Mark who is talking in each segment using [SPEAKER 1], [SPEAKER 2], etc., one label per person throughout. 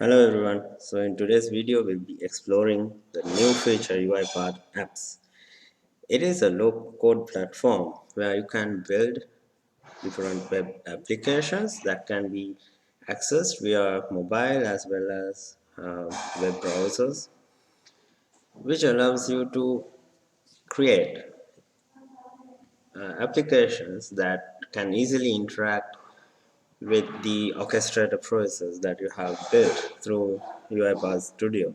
[SPEAKER 1] Hello everyone. So in today's video we'll be exploring the new feature UiPath Apps. It is a low-code platform where you can build different web applications that can be accessed via mobile as well as web browsers, which allows you to create applications that can easily interact with the orchestrator process that you have built through UiPath Studio.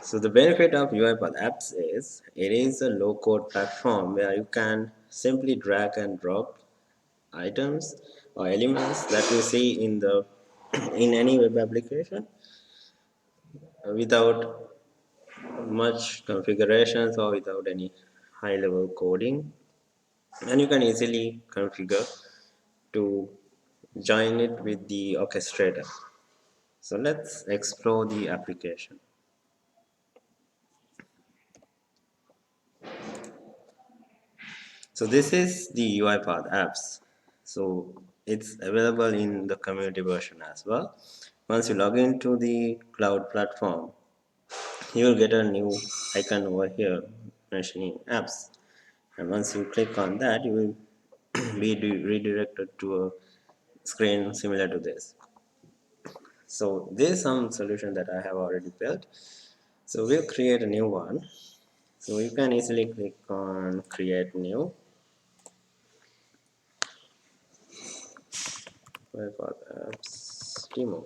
[SPEAKER 1] So the benefit of UiPath Apps is it is a low-code platform where you can simply drag and drop items or elements that you see in any web application without much configurations or without any high-level coding, and you can easily configure to join it with the orchestrator. So let's explore the application. So this is the UiPath apps. So it's available in the community version as well. Once you log into the cloud platform, you will get a new icon over here mentioning apps. And once you click on that, you will be redirected to a screen similar to this. So this is some solution that I have already built. So we'll create a new one. So you can easily click on create new. UiPath apps demo.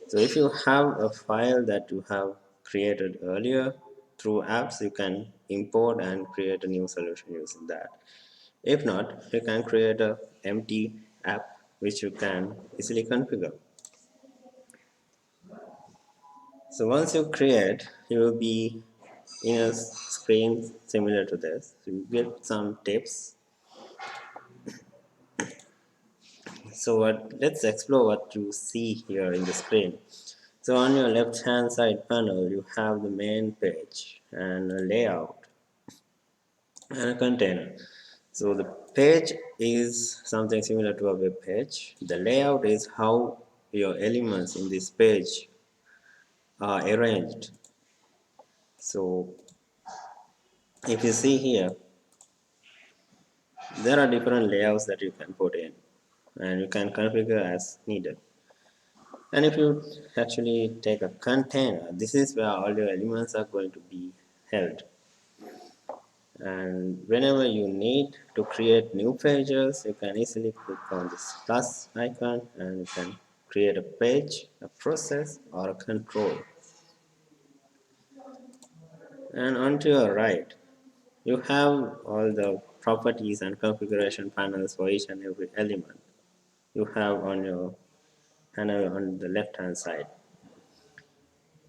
[SPEAKER 1] So if you have a file that you have created earlier through apps, you can import and create a new solution using that. If not, you can create a empty app which you can easily configure. So once you create, you will be in a screen similar to this. So you get some tips. So let's explore what you see here in the screen. So on your left hand side panel, you have the main page and a layout and a container. So the page is something similar to a web page. The layout is how your elements in this page are arranged. So if you see here, there are different layouts that you can put in and you can configure as needed. And if you actually take a container, this is where all your elements are going to be held. And whenever you need to create new pages, you can easily click on this plus icon and you can create a page, a process, or a control. And onto your right, you have all the properties and configuration panels for each and every element you have on your panel on the left hand side.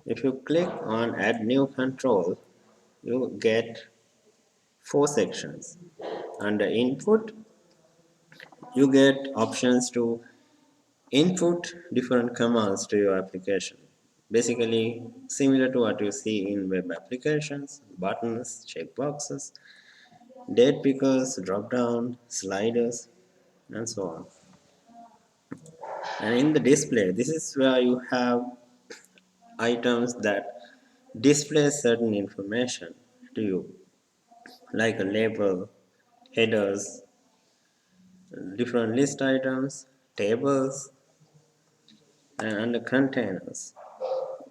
[SPEAKER 1] If you click on add new control, you get 4 sections. Under input, you get options to input different commands to your application. Basically, similar to what you see in web applications, buttons, checkboxes, date pickers, drop down, sliders, and so on. And in the display, this is where you have items that display certain information to you, like a label, headers, different list items, tables, and under containers.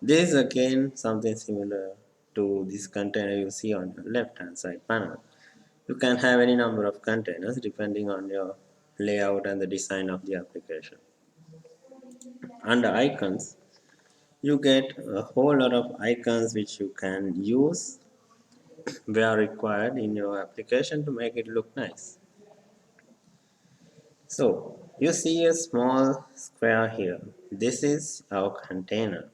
[SPEAKER 1] This is again something similar to this container you see on your left hand side panel. You can have any number of containers depending on your layout and the design of the application. Under icons, you get a whole lot of icons which you can use where required in your application to make it look nice. So you see a small square here. This is our container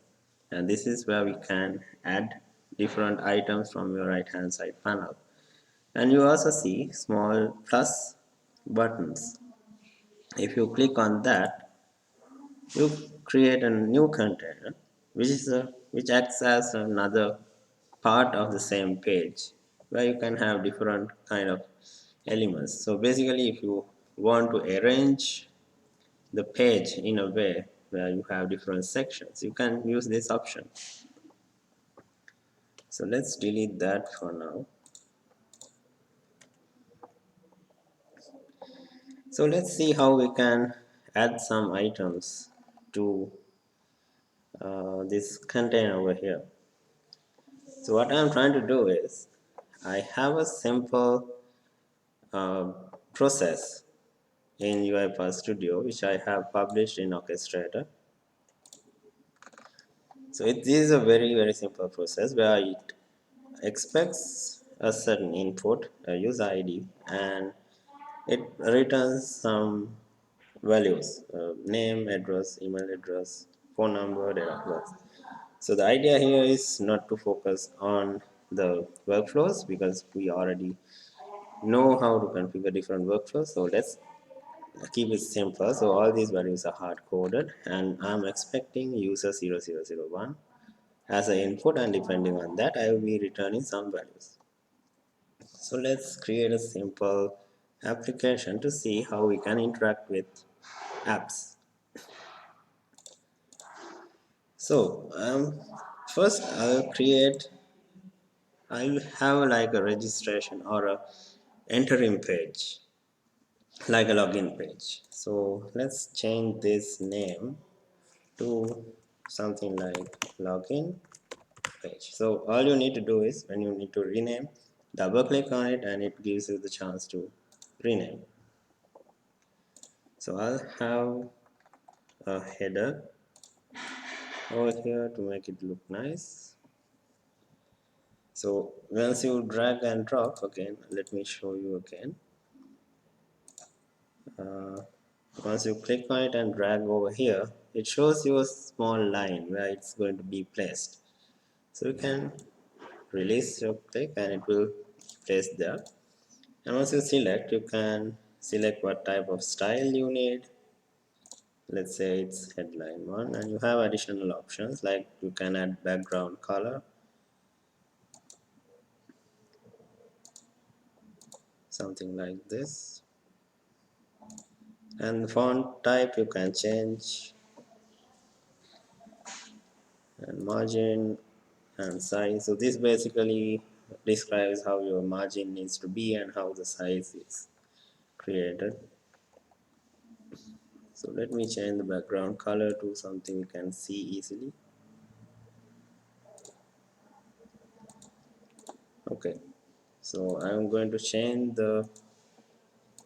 [SPEAKER 1] and this is where we can add different items from your right hand side panel. And you also see small plus buttons. If you click on that, you create a new container which acts as another part of the same page where you can have different kind of elements. So basically if you want to arrange the page in a way where you have different sections, you can use this option. So let's delete that for now. So let's see how we can add some items to this container over here. So what I'm trying to do is, I have a simple uh, process in UiPath Studio which I have published in Orchestrator. So it is a very simple process where it expects a certain input, a user ID, and it returns some values, name, address, email address, phone number, date of birth. So the idea here is not to focus on the workflows because we already know how to configure different workflows. So let's keep it simple. So all these values are hard coded, and I'm expecting user 0001 as an input, and depending on that I will be returning some values. So let's create a simple application to see how we can interact with apps. So first I'll have like a registration or a entering page, like a login page. So let's change this name to something like login page. So all you need to do is, when you need to rename, double click on it and it gives you the chance to rename. So I'll have a header over here to make it look nice. So once you drag and drop again, let me show you again. uh, Once you click on it and drag over here, it shows you a small line where it's going to be placed. So you can release your click and it will place there. And once you select, you can select what type of style you need. Let's say it's headline one, and you have additional options like you can add background color, something like this, and font type you can change, and margin and size. So this basically describes how your margin needs to be and how the size is created. So let me change the background color to something you can see easily. Okay, so I'm going to change the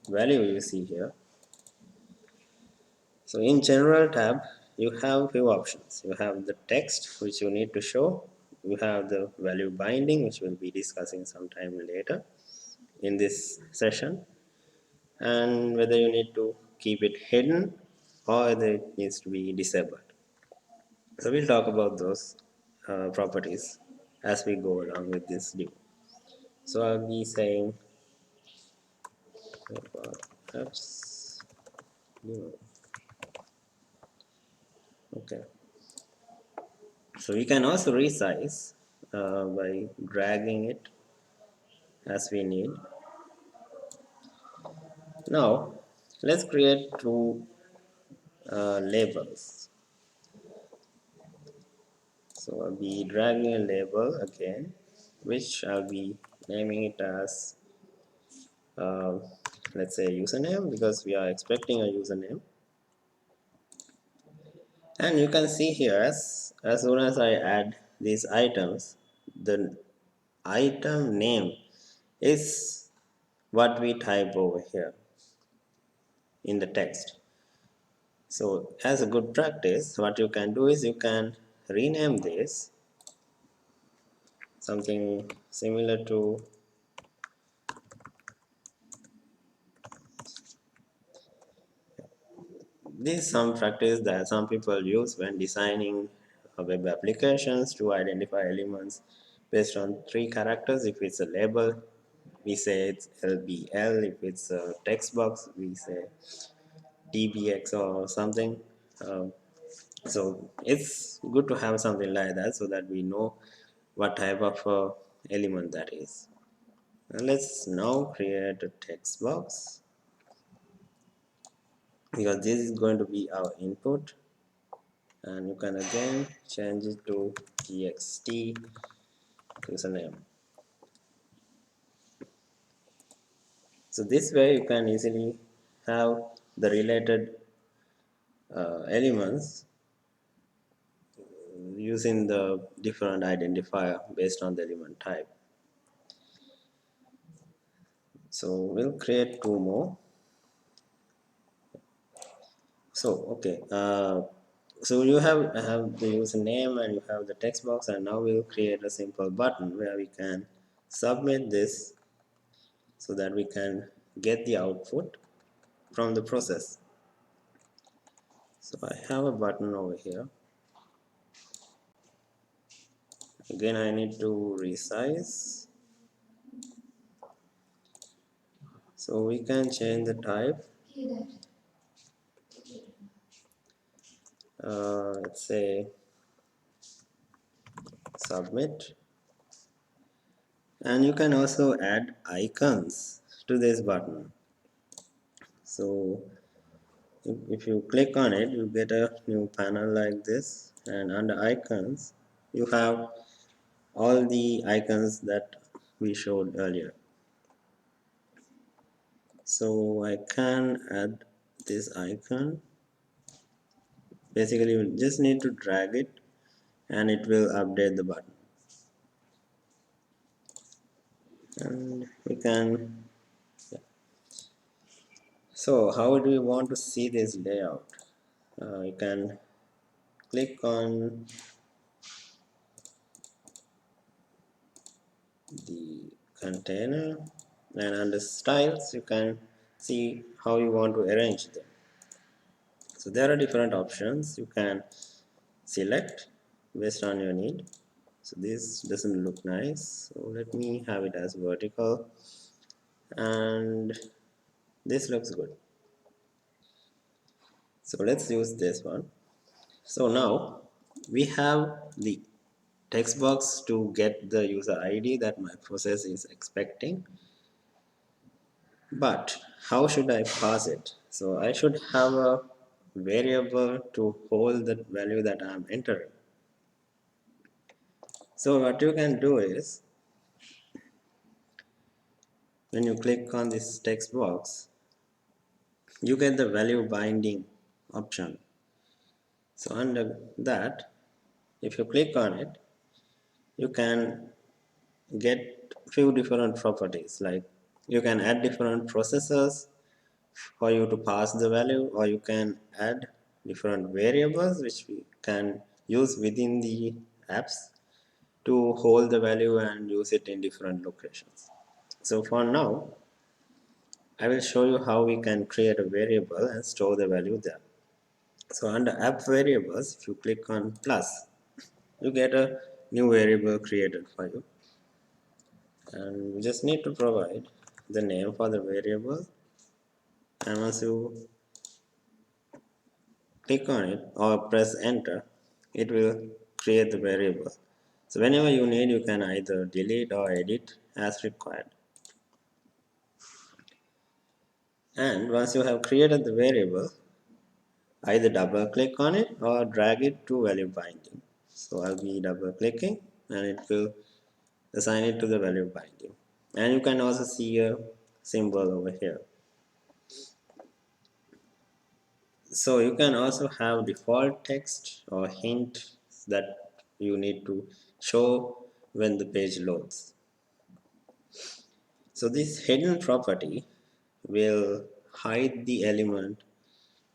[SPEAKER 1] value you see here. So in general tab, you have few options. You have the text which you need to show. You have the value binding, which we'll be discussing sometime later in this session, and whether you need to keep it hidden or whether it needs to be disabled. So we'll talk about those properties as we go along with this demo. So I'll be saying apps demo. Okay. So we can also resize by dragging it as we need. Now let's create two labels. So I'll be dragging a label again, which I'll be naming it as uh, let's say username, because we are expecting a username. And you can see here, as soon as I add these items, the item name is what we type over here in the text. So as a good practice, what you can do is you can rename this something similar to this. Some practice that some people use when designing web applications to identify elements based on three characters. If it's a label, we say it's LBL. If it's a text box, we say TBX or something. Um, so it's good to have something like that so that we know what type of element that is. And let's now create a text box, because this is going to be our input. and you can again change it to txt username. So this way you can easily have the related elements using the different identifier based on the element type. So we'll create two more. So okay, so you have the username and you have the text box, and now we'll create a simple button where we can submit this so that we can get the output from the process. So I have a button over here. Again, I need to resize. So we can change the type. Let's say submit. And you can also add icons to this button. So if you click on it, you get a new panel like this, and under icons you have all the icons that we showed earlier. So I can add this icon. Basically you just need to drag it and it will update the button. And we can, so how do you want to see this layout? You can click on the container, and under styles you can see how you want to arrange them. So there are different options you can select based on your need. So this doesn't look nice, so let me have it as vertical, and this looks good. So let's use this one. So now we have the text box to get the user ID that my process is expecting. But how should I pass it? So I should have a variable to hold the value that I am entering. So what you can do is, when you click on this text box, you get the value binding option. So under that, if you click on it, you can get few different properties, like you can add different processors for you to pass the value, or you can add different variables which we can use within the apps to hold the value and use it in different locations. So for now, I will show you how we can create a variable and store the value there. So under app variables, if you click on plus, you get a new variable created for you, and you just need to provide the name for the variable, and once you click on it or press enter, it will create the variable. So whenever you need, you can either delete or edit as required. And once you have created the variable, either double click on it or drag it to value binding. So I'll be double clicking and it will assign it to the value binding. And you can also see a symbol over here. So you can also have default text or hint that you need to show when the page loads. So this hidden property will hide the element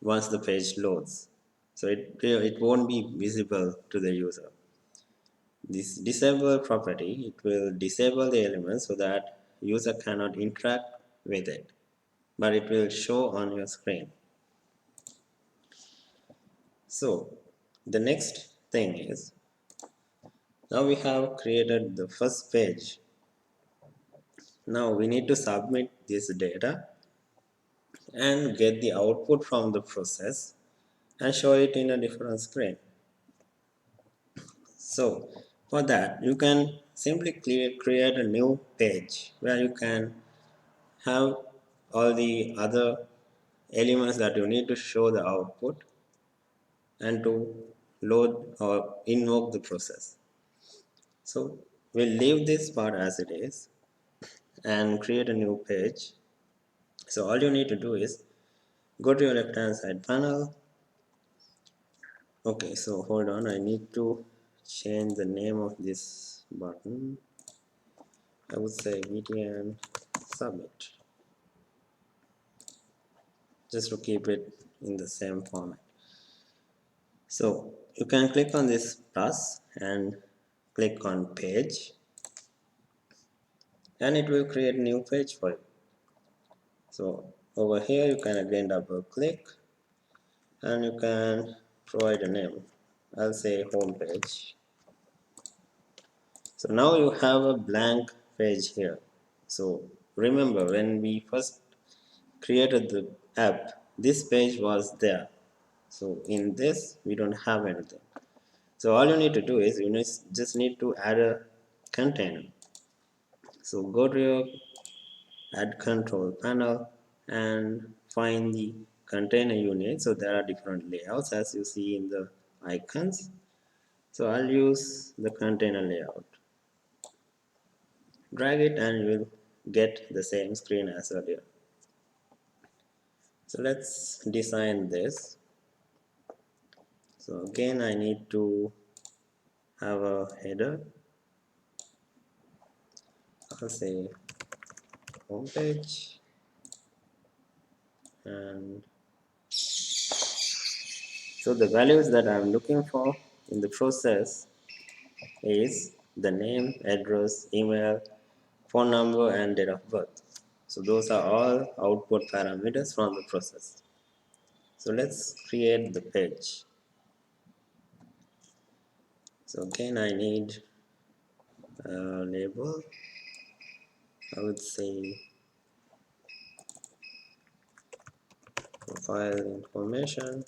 [SPEAKER 1] once the page loads. So it won't be visible to the user. This disable property, it will disable the element so that user cannot interact with it, but it will show on your screen. So the next thing is, now we have created the first page. Now we need to submit this data and get the output from the process and show it in a different screen. So for that, you can simply create a new page where you can have all the other elements that you need to show the output and to load or invoke the process. So we'll leave this part as it is and create a new page. So all you need to do is go to your left hand side panel. Okay, so hold on, I need to change the name of this button. I would say VTN submit, just to keep it in the same format. So you can click on this plus and click on page, and it will create a new page for you. So over here you can again double click and you can provide a name. I'll say home page. So now you have a blank page here. So remember, when we first created the app, this page was there. So in this we don't have anything. So all you need to do is just need to add a container. So go to your add control panel and find the container unit. So there are different layouts as you see in the icons. So I'll use the container layout. Drag it and you will get the same screen as earlier. So let's design this. So again I need to have a header. I'll say homepage, and so the values that I'm looking for in the process is the name, address, email, phone number, and date of birth. So those are all output parameters from the process. So let's create the page. So again I need a label. I would say profile information,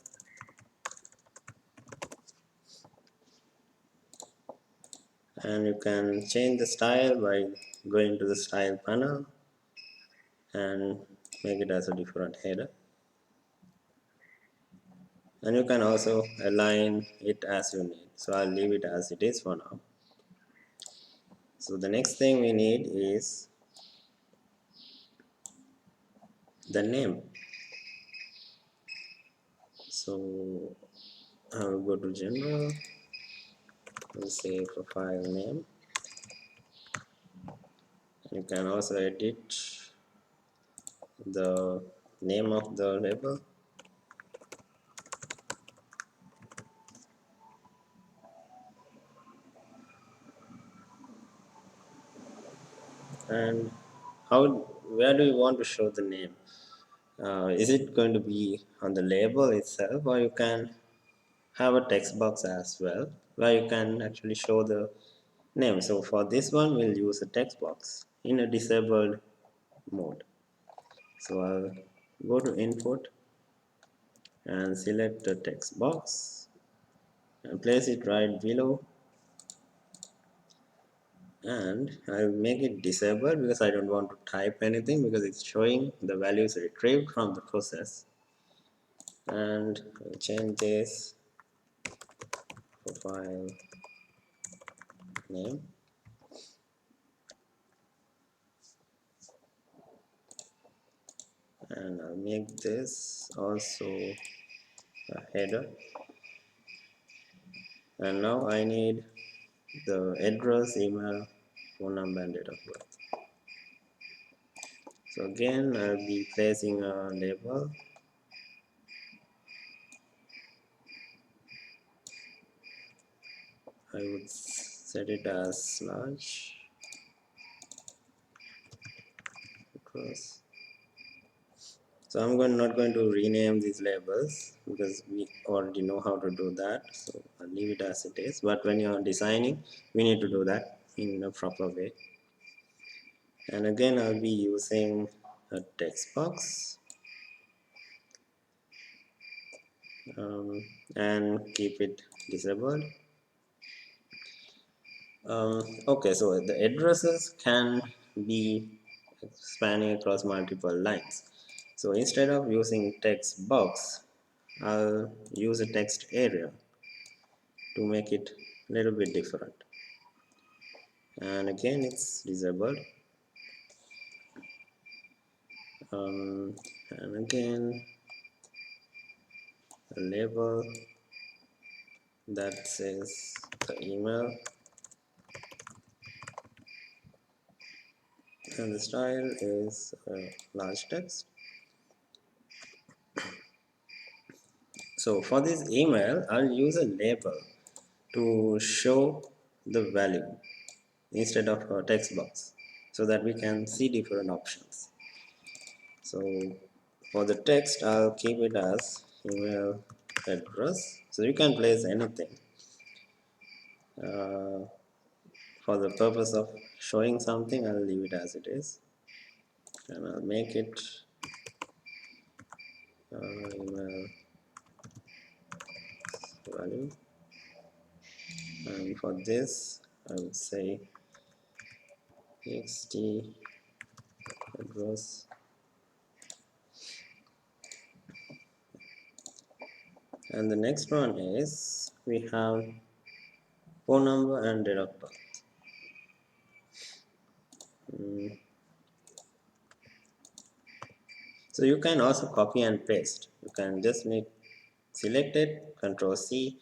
[SPEAKER 1] and you can change the style by going to the style panel and make it as a different header, and you can also align it as you need. So I'll leave it as it is for now. So the next thing we need is the name. So I will go to general, we'll say profile name. You can also edit the name of the label, and how where do you want to show the name? Is it going to be on the label itself, or you can have a text box as well where you can actually show the name? So for this one we'll use a text box in a disabled mode. So I'll go to input and select the text box and place it right below, and I'll make it disabled because I don't want to type anything because it's showing the values retrieved from the process. And I'll change this profile name, and I'll make this also a header. And now I need the address, email, phone number, and date of birth. So again I'll be placing a label. I would set it as large across. So I'm not going to rename these labels because we already know how to do that. So I'll leave it as it is. But when you're designing, we need to do that in a proper way. And again, I'll be using a text box and keep it disabled. Okay, so the addresses can be spanning across multiple lines. So instead of using text box, I'll use a text area. to make it a little bit different. And again it's disabled. And again a label that says the email, and the style is large text. So for this email I'll use a label to show the value instead of a text box so that we can see different options. So for the text I'll keep it as email address, so you can place anything. For the purpose of showing something I'll leave it as it is, and I'll make it email value, and for this I would say txt address, and the next one is we have phone number and date of birth. So you can also copy and paste. You can just make select it, Control C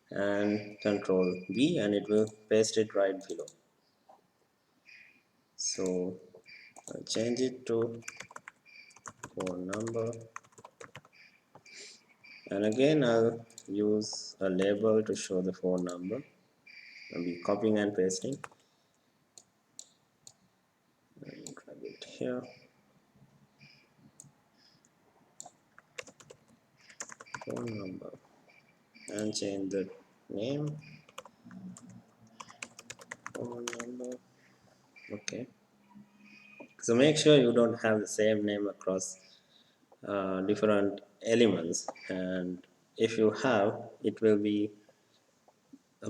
[SPEAKER 1] and Control V, and it will paste it right below. So I'll change it to phone number, and again I'll use a label to show the phone number. I'll be copying and pasting, and drag it here, phone number, and change the name, phone number. Okay, so make sure you don't have the same name across different elements, and if you have, it will be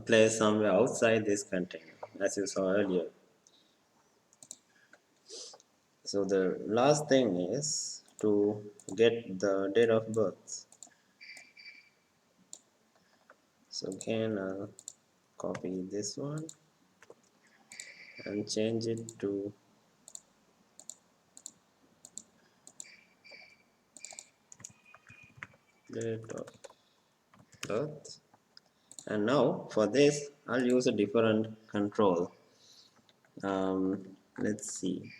[SPEAKER 1] placed somewhere outside this container as you saw earlier. So the last thing is to get the date of birth. So again I'll copy this one and change it to date of birth, and now for this I'll use a different control. Let's see,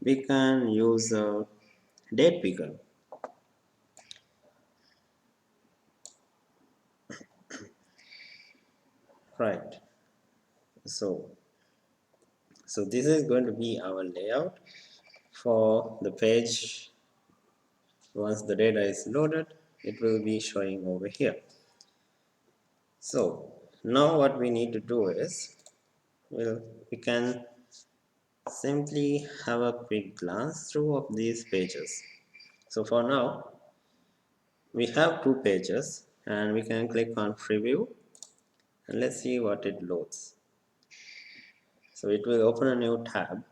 [SPEAKER 1] we can use a date picker. Right, so this is going to be our layout for the page. Once the data is loaded, it will be showing over here. So now what we need to do is, well, we can simply have a quick glance through of these pages. So for now we have two pages, and we can click on preview, and let's see what it loads. So it will open a new tab,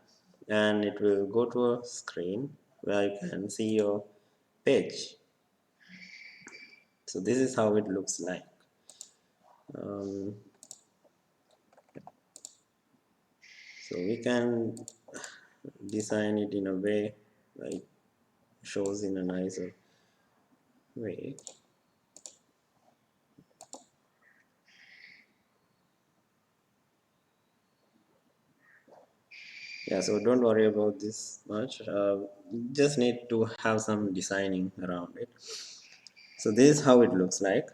[SPEAKER 1] and it will go to a screen where you can see your page. So this is how it looks like. Um, so we can design it in a way like shows in a nicer way. Yeah, so don't worry about this much. Just need to have some designing around it. So this is how it looks like,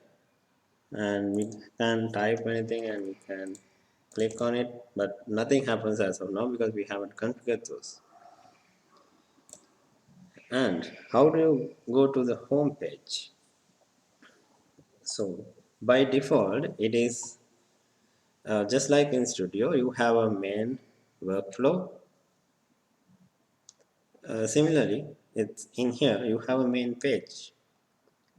[SPEAKER 1] and we can type anything and we can click on it, but nothing happens as of now because we haven't configured those. And how do you go to the home page? So by default it is just like in Studio, you have a main workflow. Similarly, it's in here you have a main page.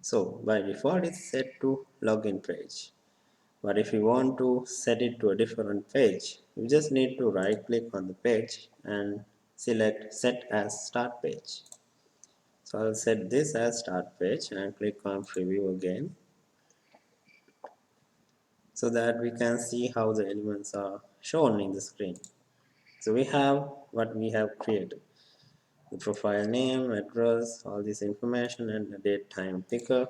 [SPEAKER 1] So by default it's set to login page. But if you want to set it to a different page, you just need to right click on the page and select set as start page. So I'll set this as start page and click on preview again. so that we can see how the elements are shown in the screen. So we have what we have created: the profile name, address, all this information, and the date time picker,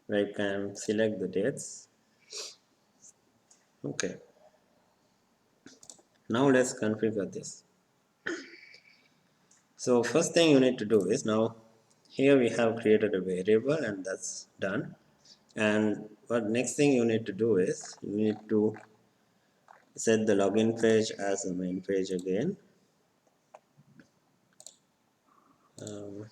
[SPEAKER 1] where you can select the dates. Okay, now let's configure this. So first thing you need to do is, now here we have created a variable and that's done. And what next thing you need to do is, you need to set the login page as the main page again. Um,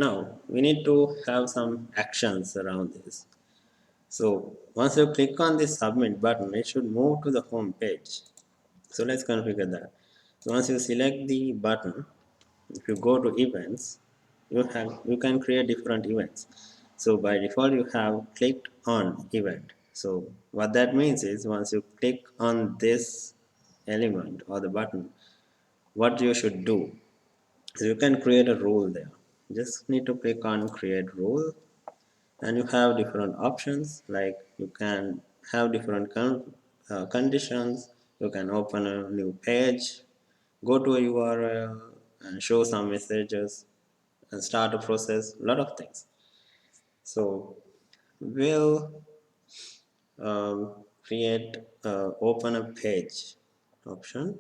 [SPEAKER 1] Now we need to have some actions around this. So once you click on this submit button, it should move to the home page. So let's configure that. So once you select the button, if you go to events, you can create different events. So by default you have clicked on event. So what that means is, once you click on this element or the button, what you should do. So you can create a rule there. Just need to click on create rule, and you have different options, like you can have different conditions. You can open a new page, go to a URL, and show some messages, and start a process, a lot of things. So we'll create open a page option,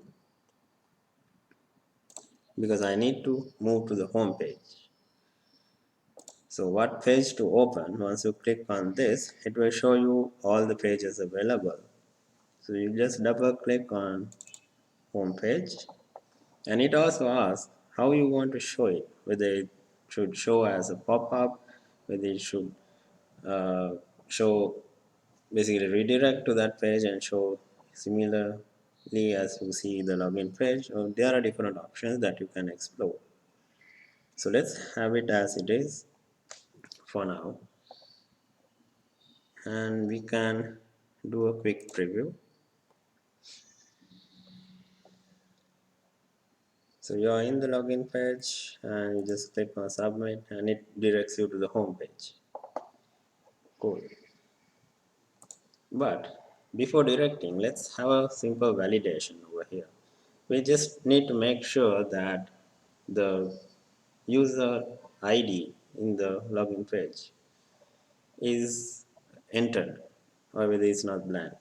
[SPEAKER 1] because I need to move to the home page. So what page to open? Once you click on this, it will show you all the pages available. So you just double click on home page, and it also asks how you want to show it, whether it should show as a pop-up, whether it should uh, show, basically redirect to that page and show similarly as you see the login page, or there are different options that you can explore. So let's have it as it is for now, and we can do a quick preview. So you are in the login page and you just click on submit and it directs you to the home page. Cool. But before directing, let's have a simple validation over here. We just need to make sure that the user ID in the login page is entered, or whether it's not blank.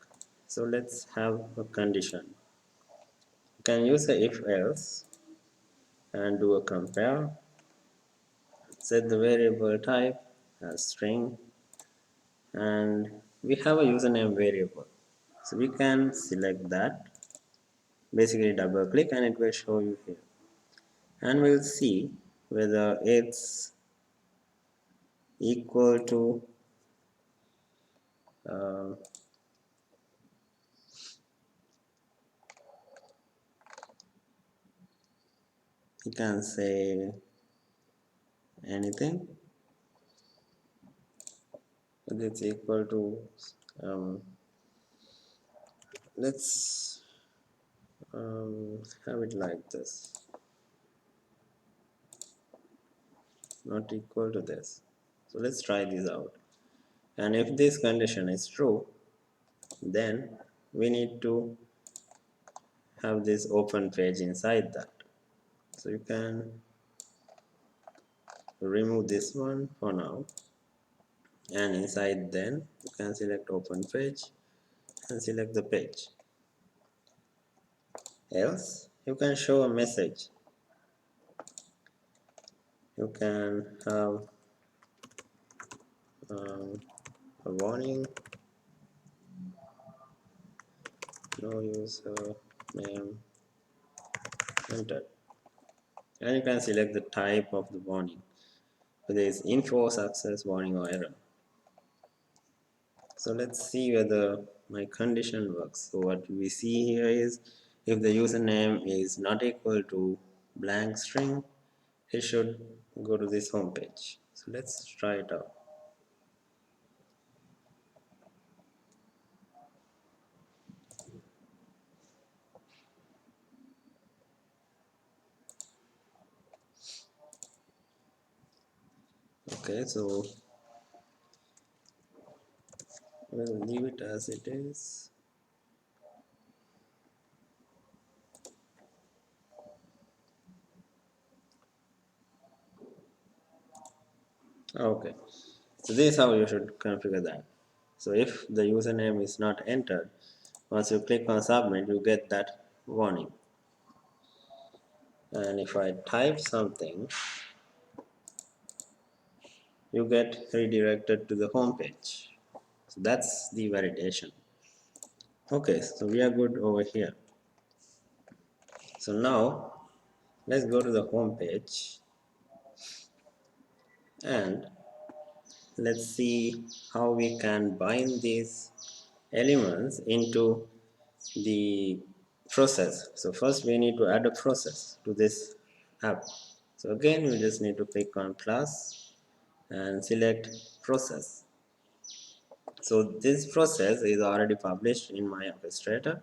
[SPEAKER 1] So let's have a condition. You can use a if else and do a compare. Set the variable type as string, and we have a username variable. So we can select that, basically double click, and it will show you here. And we'll see whether it's equal to uh, you can say anything, but it's equal to um, let's have it like this, not equal to this. So let's try this out, and if this condition is true, then we need to have this open page inside that. So you can remove this one for now, and inside then you can select open page and select the page. Else you can show a message. You can have um, a warning, no user name entered, and you can select the type of the warning, whether it's info, success, warning, or error. So let's see whether my condition works. So what we see here is, if the username is not equal to blank string, it should go to this home page. So let's try it out. Okay, so We'll leave it as it is. Okay, so this is how you should configure that. So if the username is not entered, once you click on submit, you get that warning. And if I type something, you get redirected to the home page. So that's the validation. Okay, so we are good over here. So now let's go to the home page and let's see how we can bind these elements into the process. So first we need to add a process to this app. So again we just need to click on plus and select process. So this process is already published in my orchestrator,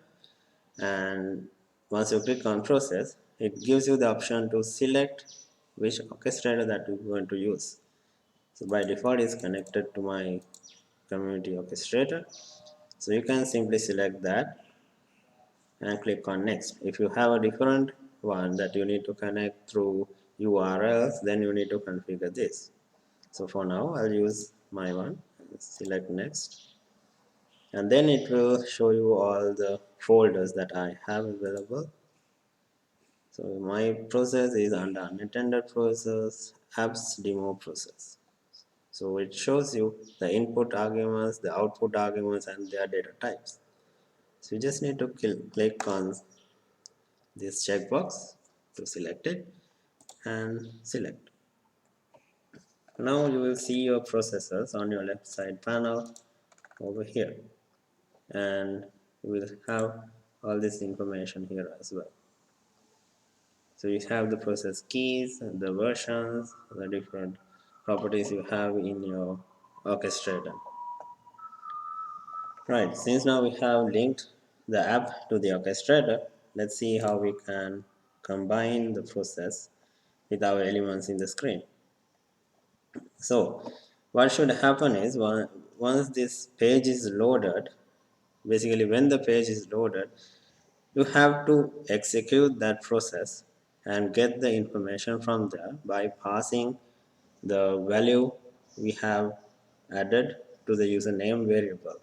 [SPEAKER 1] and once you click on process, it gives you the option to select which orchestrator that you're going to use. So by default is connected to my community orchestrator. So you can simply select that and click on next. If you have a different one that you need to connect through URLs, then you need to configure this. So for now I'll use my one, select next, and then it will show you all the folders that I have available. So my process is under unattended process, apps demo process. So it shows you the input arguments, the output arguments, and their data types. So you just need to click on this checkbox to select it and select. Now you will see your processes on your left side panel over here, and you will have all this information here as well. So you have the process keys, the versions, the different properties you have in your orchestrator. Right, since now we have linked the app to the orchestrator, let's see how we can combine the process with our elements in the screen. So what should happen is once this page is loaded, basically when the page is loaded, you have to execute that process and get the information from there by passing the value we have added to the username variable.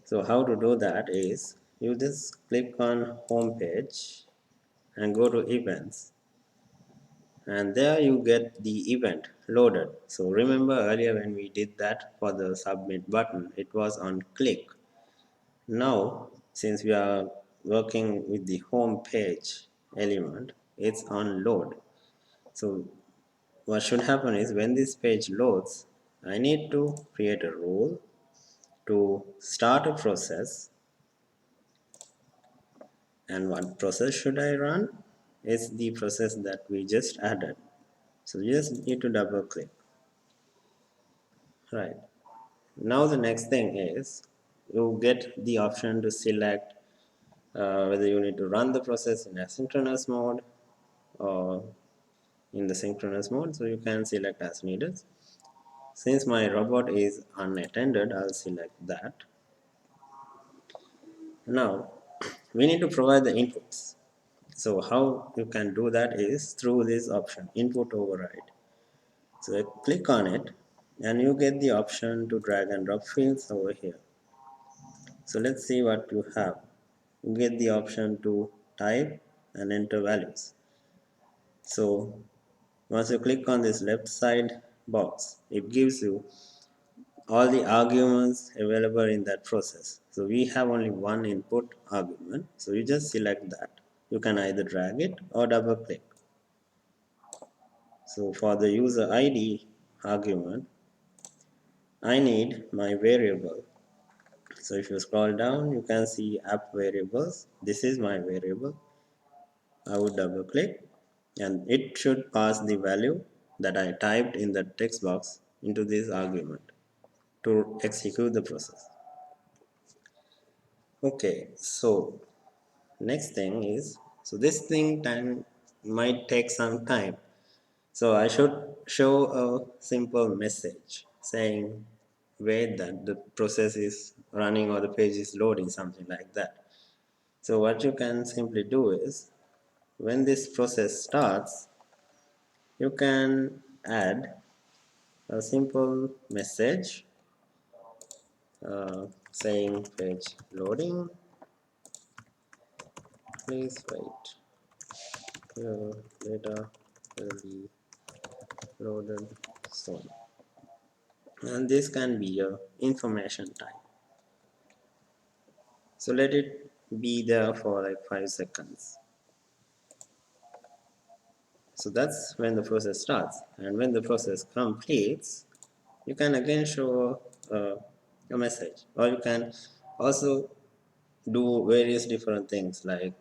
[SPEAKER 1] So how to do that is you just click on home page and go to events, and there you get the event loaded. So remember earlier when we did that for the submit button, it was on click. Now since we are working with the home page element, it's on load. So what should happen is when this page loads, I need to create a rule to start a process. And what process should I run? It's the process that we just added. So you just need to double click. Right. Now the next thing is you get the option to select whether you need to run the process in asynchronous mode or in the synchronous mode. So you can select as needed. Since my robot is unattended, I'll select that. Now we need to provide the inputs. So how you can do that is through this option, input override. So I click on it and you get the option to drag and drop fields over here. So let's see what you have. You get the option to type and enter values. So once you click on this left side box, it gives you all the arguments available in that process. So we have only one input argument. So you just select that. You can either drag it or double click. So for the user ID argument, I need my variable. So if you scroll down, you can see app variables. This is my variable. I would double click and it should pass the value that I typed in the text box into this argument to execute the process. Okay, so next thing is, so this thing time might take some time. So I should show a simple message saying wait that the process is running or the page is loading, something like that. So what you can simply do is, when this process starts, you can add a simple message saying page loading, please wait, your data will be loaded soon. And this can be your information type. So let it be there for like 5 seconds. So that's when the process starts. And when the process completes, you can again show a message, or you can also do various different things like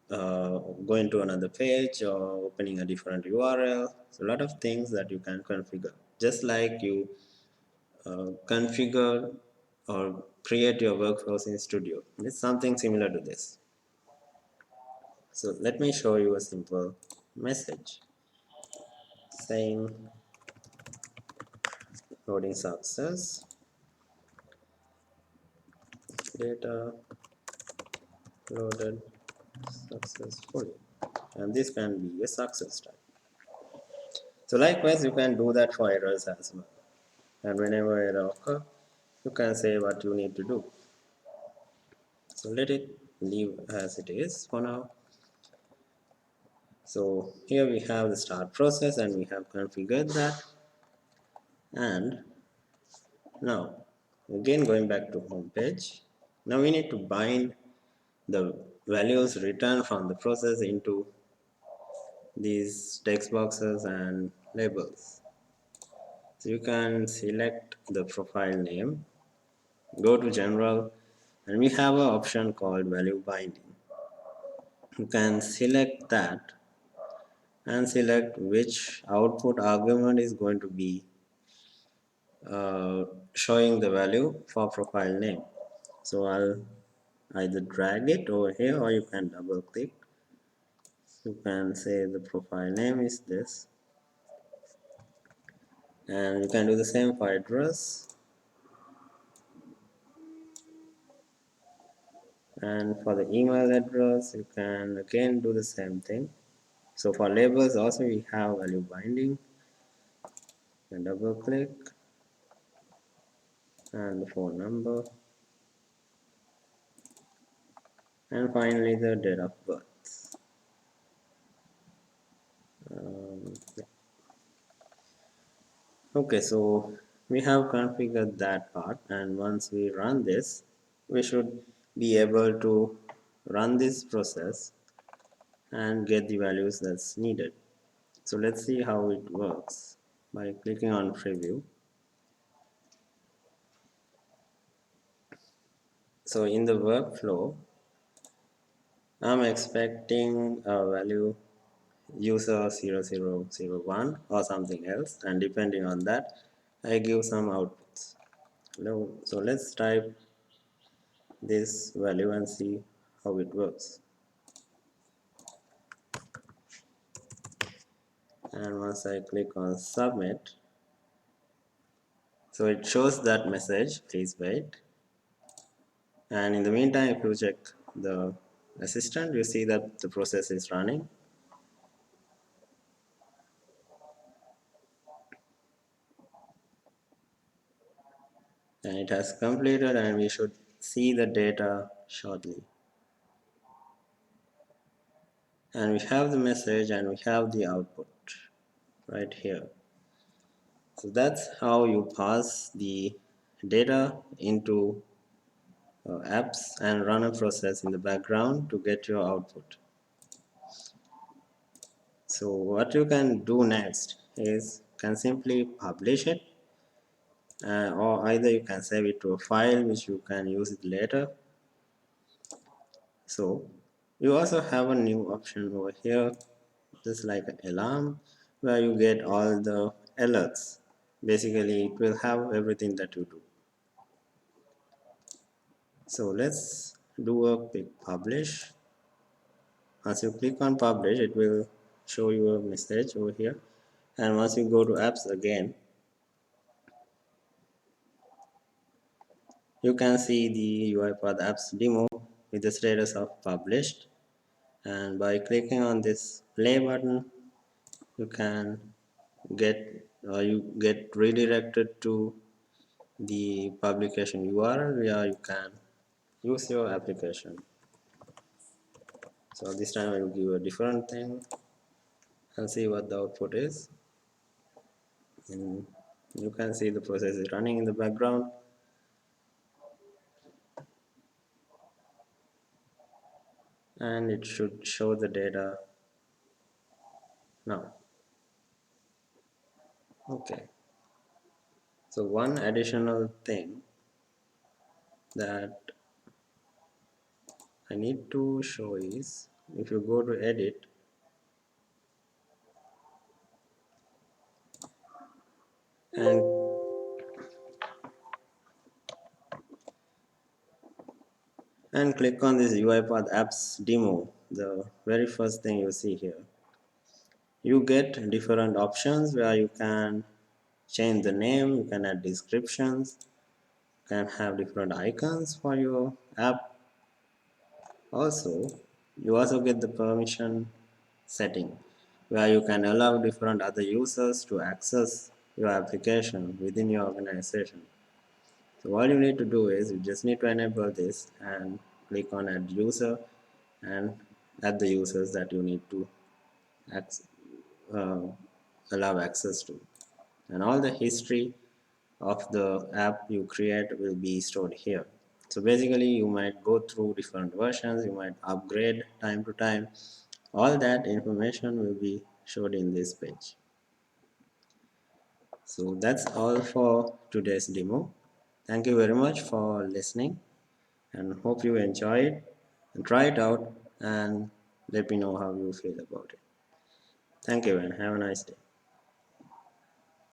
[SPEAKER 1] going to another page or opening a different URL. So a lot of things that you can configure, just like you configure or create your workflows in Studio. It's something similar to this. So let me show you a simple message saying loading success, data loaded successfully, and this can be a success type. So likewise, you can do that for errors as well. And whenever error occur, you can say what you need to do. So let it leave as it is for now. So here we have the start process and we have configured that. And now again going back to home page, now we need to bind the values returned from the process into these text boxes and labels. So you can select the profile name, go to general, and we have an option called value binding. You can select that and select which output argument is going to be showing the value for profile name. So I'll either drag it over here or you can double click. You can say the profile name is this, and you can do the same for address, and for the email address you can again do the same thing. So for labels also we have value binding, and double click, and the phone number, and finally the date of birth. Yeah. Okay, so we have configured that part, and once we run this, we should be able to run this process and get the values that's needed. So let's see how it works by clicking on preview. So in the workflow, I'm expecting a value user 0001 or something else, and depending on that I give some outputs. So let's type this value and see how it works. And once I click on submit, so it shows that message, please wait. And in the meantime, if you check the assistant, you see that the process is running. And it has completed, and we should see the data shortly. And we have the message and we have the output right here. So that's how you pass the data into apps and run a process in the background to get your output. So what you can do next is can simply publish it, or either you can save it to a file which you can use it later. So you also have a new option over here, just like an alarm, where you get all the alerts. Basically it will have everything that you do. So let's do a quick publish. Once you click on publish, it will show you a message over here, and once you go to apps again, You can see the UiPath Apps demo with the status of published, and by clicking on this play button you can get redirected to the publication URL where you can use your application. So this time I will give a different thing and see what the output is. And you can see the process is running in the background, and it should show the data now. Okay, so one additional thing that I need to show is, if you go to edit and click on this UiPath Apps demo, the very first thing you see here, you get different options where you can change the name, you can add descriptions, you can have different icons for your app. Also, you also get the permission setting where you can allow different other users to access your application within your organization. So all you need to do is you just need to enable this and click on add user and add the users that you need to uh, allow access to. And all the history of the app you create will be stored here. So basically you might go through different versions, you might upgrade time to time. All that information will be showed in this page. So that's all for today's demo. Thank you very much for listening and hope you enjoy it, and try it out and let me know how you feel about it. Thank you and have a nice day.